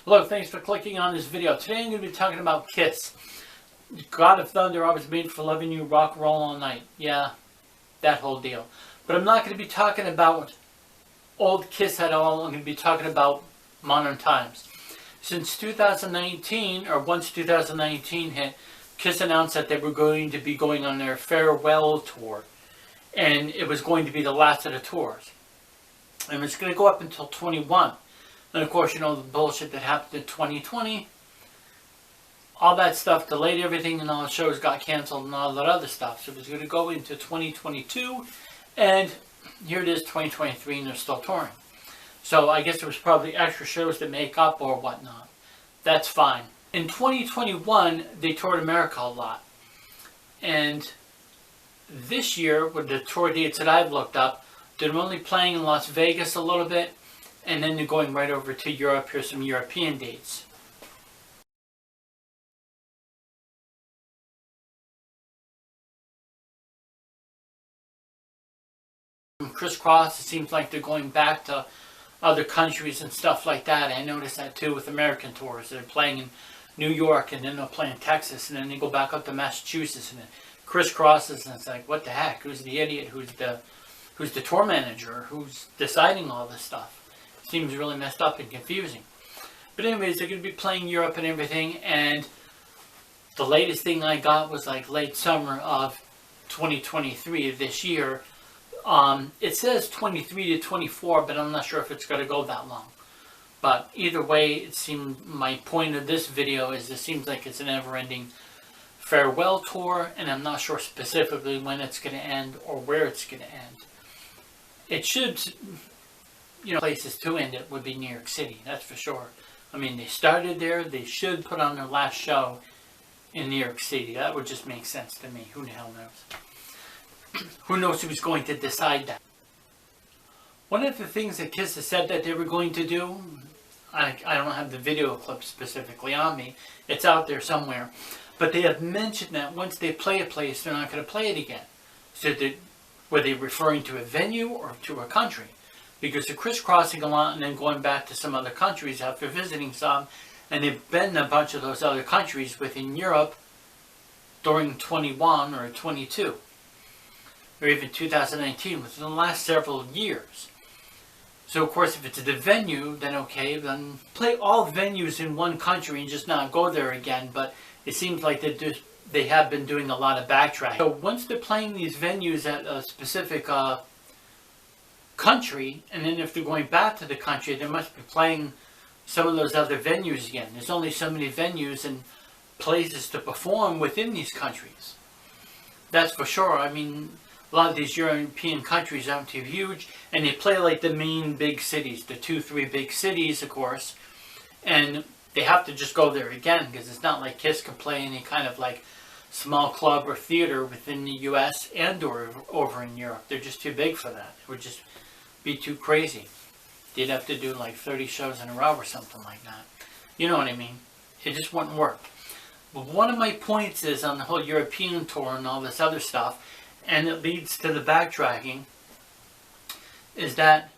Hello, thanks for clicking on this video. Today I'm going to be talking about Kiss. God of Thunder, I was made for loving you, rock and roll all night. Yeah, that whole deal. But I'm not going to be talking about old Kiss at all. I'm going to be talking about modern times. Since 2019, or once 2019 hit, Kiss announced that they were going to be going on their farewell tour. And it was going to be the last of the tours. And it's going to go up until 21. And of course, you know, the bullshit that happened in 2020, all that stuff delayed everything and all the shows got canceled and all that other stuff. So it was going to go into 2022, and here it is, 2023, and they're still touring. So I guess there was probably extra shows to make up or whatnot. That's fine. In 2021, they toured America a lot. And this year, with the tour dates that I've looked up, they're only playing in Las Vegas a little bit, and then they're going right over to Europe. Here's some European dates. Crisscross, it seems like they're going back to other countries and stuff like that. I noticed that too with American tours. They're playing in New York, and then they'll play in Texas, and then they go back up to Massachusetts, and it crisscrosses, and it's like, what the heck? Who's the idiot? Who's the tour manager? Who's deciding all this stuff? Seems really messed up and confusing. But anyways, they're going to be playing Europe and everything, and the latest thing I got was like late summer of 2023 of this year. It says 23 to 24, but I'm not sure if it's going to go that long. But either way, it seemed, my point of this video is it seems like it's a never-ending farewell tour, and I'm not sure specifically when it's going to end or where it's going to end. It should, you know, places to end it would be New York City, that's for sure. I mean, they started there, they should put on their last show in New York City. That would just make sense to me. Who the hell knows? Who knows who's going to decide that? One of the things that Kiss has said that they were going to do, I don't have the video clip specifically on me, it's out there somewhere, but they have mentioned that once they play a place, they're not going to play it again. So were they referring to a venue or to a country? Because they're crisscrossing a lot and then going back to some other countries after visiting some, and they've been in a bunch of those other countries within Europe during 21 or 22, or even 2019, within the last several years. So of course, if it's the venue, then okay, then play all venues in one country and just not go there again. But it seems like they have been doing a lot of backtracking. So once they're playing these venues at a specific country, and then if they're going back to the country, they must be playing some of those other venues again. There's only so many venues and places to perform within these countries. That's for sure. I mean, a lot of these European countries aren't too huge, and they play like the main big cities, the 2-3 big cities, of course, and they have to just go there again, because it's not like Kiss can play any kind of like small club or theater within the US and or over in Europe. They're just too big for that. It would just be too crazy. They'd have to do like 30 shows in a row or something like that. You know what I mean? It just wouldn't work. But one of my points is on the whole European tour and all this other stuff, and it leads to the backtracking, is that,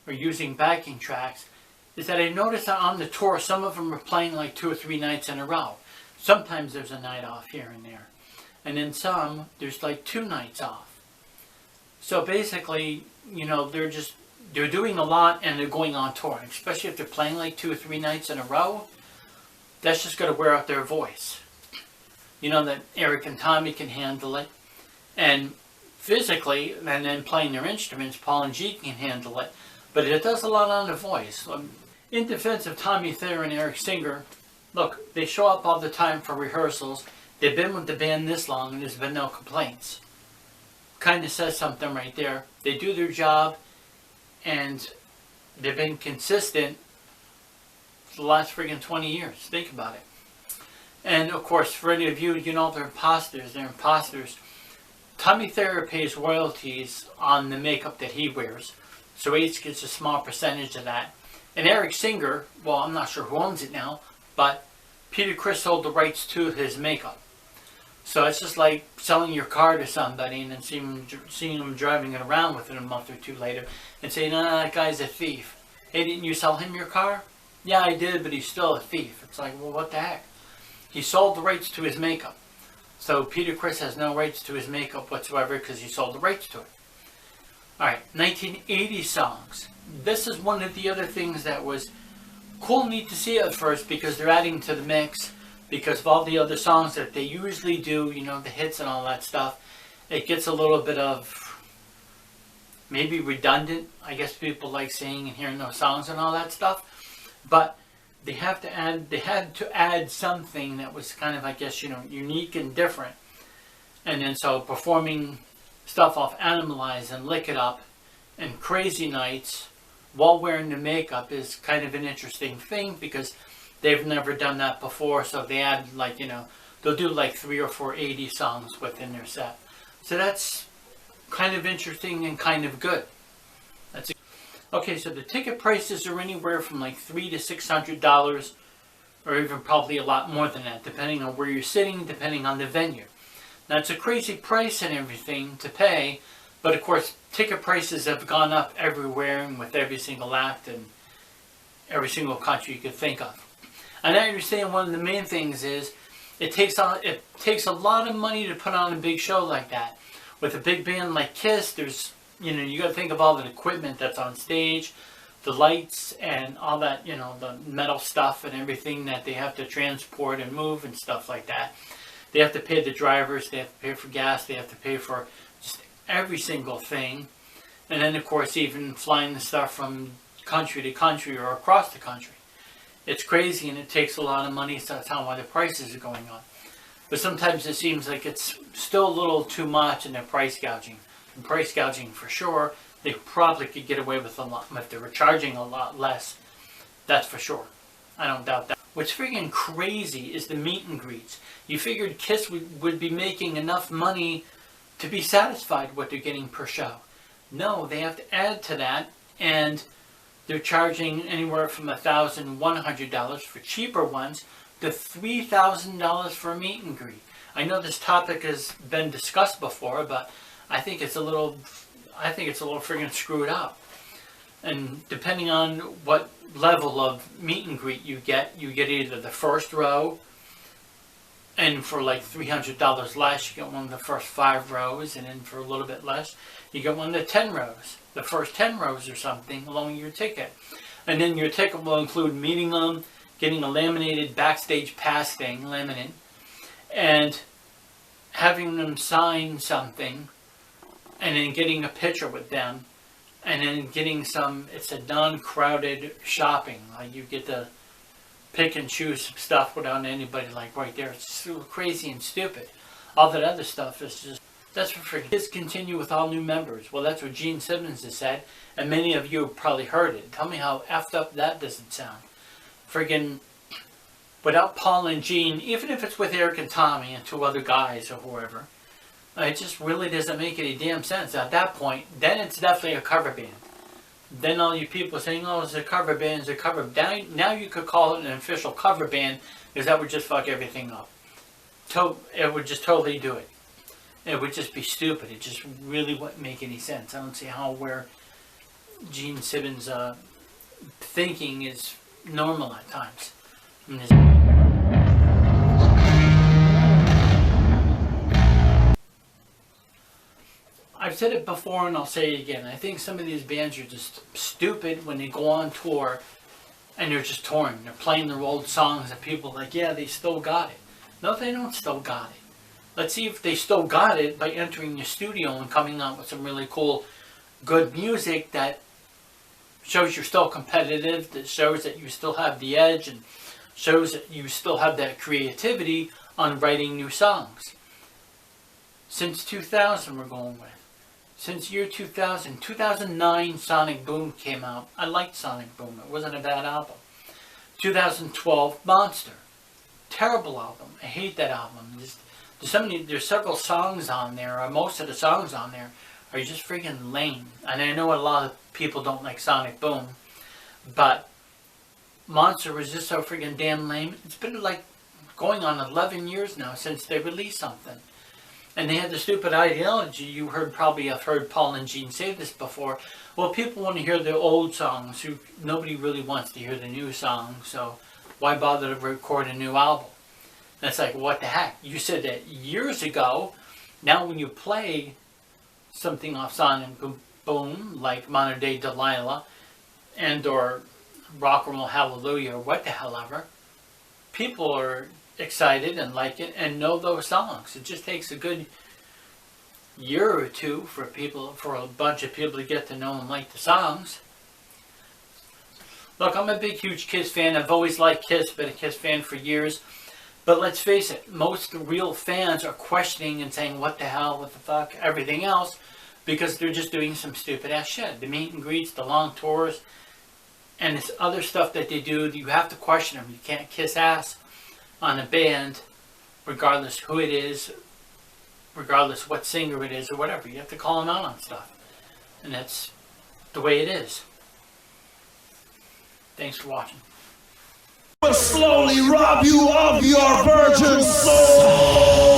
or using backing tracks, is that I noticed that on the tour, some of them are playing like 2 or 3 nights in a row. Sometimes there's a night off here and there. And then some, there's like 2 nights off. So basically, you know, they're doing a lot and they're going on tour. Especially if they're playing like 2 or 3 nights in a row, that's just going to wear out their voice. You know that Eric and Tommy can handle it. And physically, and then playing their instruments, Paul and G can handle it. But it does a lot on the voice. In defense of Tommy Thayer and Eric Singer, look, they show up all the time for rehearsals. They've been with the band this long and there's been no complaints. Kind of says something right there. They do their job and they've been consistent for the last friggin' 20 years. Think about it. And of course, for any of you, you know they're imposters. They're imposters. Tommy Thayer pays royalties on the makeup that he wears. So Ace gets a small percentage of that. And Eric Singer, well, I'm not sure who owns it now, but Peter Criss sold the rights to his makeup. So it's just like selling your car to somebody and then seeing them driving it around with it a month or two later and saying, no, that guy's a thief. Hey, didn't you sell him your car? Yeah, I did, but he's still a thief. It's like, well, what the heck? He sold the rights to his makeup. So Peter Criss has no rights to his makeup whatsoever because he sold the rights to it. Alright, 1980 songs. This is one of the other things that was cool and neat to see at first because they're adding to the mix because of all the other songs that they usually do, you know, the hits and all that stuff. It gets a little bit of maybe redundant. I guess people like seeing and hearing those songs and all that stuff. But they had to add something that was kind of, I guess, you know, unique and different. And then so performing stuff off Animalize and Lick It Up and Crazy Nights while wearing the makeup is kind of an interesting thing because they've never done that before. So they add, like, you know, they'll do like 3 or 4 80 songs within their set. So that's kind of interesting and kind of good. Okay, so the ticket prices are anywhere from like $300 to $600, or even probably a lot more than that, depending on where you're sitting, depending on the venue. Now, it's a crazy price and everything to pay, but of course, ticket prices have gone up everywhere and with every single act and every single country you could think of. And I understand one of the main things is it takes a lot of money to put on a big show like that. With a big band like Kiss, there's, you know, you got to think of all the equipment that's on stage, the lights and all that, you know, the metal stuff and everything that they have to transport and move and stuff like that. They have to pay the drivers, they have to pay for gas, they have to pay for just every single thing. And then, of course, even flying the stuff from country to country or across the country. It's crazy and it takes a lot of money, so that's why the prices are going on. But sometimes it seems like it's still a little too much and they're price gouging. And price gouging for sure, they probably could get away with a lot if they were charging a lot less. That's for sure. I don't doubt that. What's freaking crazy is the meet and greets. You figured Kiss would be making enough money to be satisfied with what they're getting per show. No, they have to add to that, and they're charging anywhere from $1,100 for cheaper ones to $3,000 for a meet and greet. I know this topic has been discussed before, but I think it's a little friggin' screwed up. And depending on what level of meet and greet you get either the first row, and for like $300 less, you get one of the first 5 rows, and then for a little bit less, you get one of the 10 rows. The first 10 rows or something along with your ticket. And then your ticket will include meeting them, getting a laminated backstage pass thing, laminate, and having them sign something, and then getting a picture with them, and then getting it's a non-crowded shopping. Like you get to pick and choose some stuff without anybody like right there. It's so crazy and stupid. All that other stuff is just, that's for freaking. Discontinue with all new members. Well, that's what Gene Simmons has said, and many of you have probably heard it. Tell me how effed up that doesn't sound. Friggin' without Paul and Gene, even if it's with Eric and Tommy and 2 other guys or whoever, it just really doesn't make any damn sense. At that point, then it's definitely a cover band. Then all you people saying, oh, it's a cover band, it's a cover band. Now you could call it an official cover band, because that would just fuck everything up. It would just totally do it. It would just be stupid. It just really wouldn't make any sense. I don't see where Gene Simmons' thinking is normal at times. I mean, I've said it before and I'll say it again. I think some of these bands are just stupid when they go on tour and they're just touring. They're playing their old songs and people are like, yeah, they still got it. No, they don't still got it. Let's see if they still got it by entering the studio and coming out with some really cool, good music that shows you're still competitive, that shows that you still have the edge, and shows that you still have that creativity on writing new songs. Since 2000 we're going with. Since year 2000, 2009 Sonic Boom came out. I liked Sonic Boom. It wasn't a bad album. 2012 Monster. Terrible album. I hate that album. There's several songs on there, or most of the songs on there are just freaking lame. And I know a lot of people don't like Sonic Boom, but Monster was just so freaking damn lame. It's been like going on 11 years now since they released something. And they had the stupid ideology. You probably have heard Paul and Gene say this before. Well, people want to hear the old songs. Nobody really wants to hear the new songs. So why bother to record a new album? And it's like, what the heck? You said that years ago. Now when you play something off Sonic Boom, like Modern Day Delilah, and or Rock and Roll Hallelujah, or what the hell ever, people are excited and like it and know those songs. It just takes a good year or two for a bunch of people to get to know and like the songs. Look, I'm a big, huge Kiss fan. I've always liked Kiss, been a Kiss fan for years. But let's face it, most real fans are questioning and saying, what the hell, what the fuck, everything else, because they're just doing some stupid ass shit. The meet and greets, the long tours, and this other stuff that they do, you have to question them. You can't kiss ass on a band, regardless who it is, regardless what singer it is or whatever. You have to call them out on stuff. And that's the way it is. Thanks for watching. Will slowly rob you of your virgin soul.